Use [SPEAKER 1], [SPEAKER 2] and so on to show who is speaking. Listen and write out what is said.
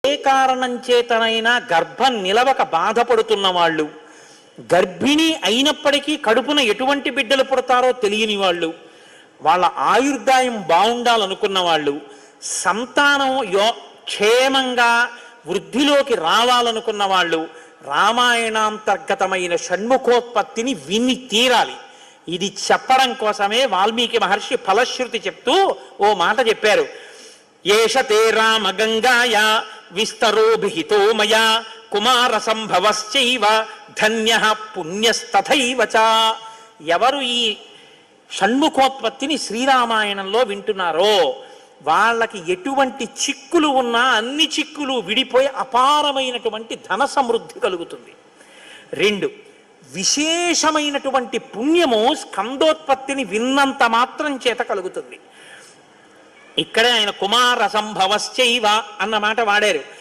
[SPEAKER 1] ఏ కారణం చేతనైనా గర్భం నిలవక బాధపడుతున్న వాళ్ళు, గర్భిణి అయినప్పటికీ కడుపున ఎటువంటి బిడ్డలు పుడతారో తెలియని వాళ్ళు, వాళ్ళ ఆయుర్దాయం బాగుండాలనుకున్న వాళ్ళు, సంతానం క్షేమంగా వృద్ధిలోకి రావాలనుకున్న వాళ్ళు రామాయణాంతర్గతమైన షణ్ముఖోత్పత్తిని విని తీరాలి. ఇది చెప్పడం కోసమే వాల్మీకి మహర్షి ఫలశ్రుతి చెప్తూ ఓ మాట చెప్పారు. ఏషతే రామ గంగాయ విస్తరోభిహితో మయా కుమార సంభవశ్చైవ ధన్యః పుణ్యస్తథైవ చ. ఎవరు ఈ షణ్ముఖోత్పత్తిని శ్రీరామాయణంలో వింటున్నారో వాళ్ళకి ఎటువంటి చిక్కులు ఉన్నా అన్ని చిక్కులు విడిపోయి అపారమైనటువంటి ధన సమృద్ధి కలుగుతుంది. 2, విశేషమైనటువంటి పుణ్యము స్కందోత్పత్తిని విన్నంత మాత్రం చేత కలుగుతుంది. ఇక్కడే ఆయన కుమార సంభవశ్చైవ అన్న మాట వాడారు.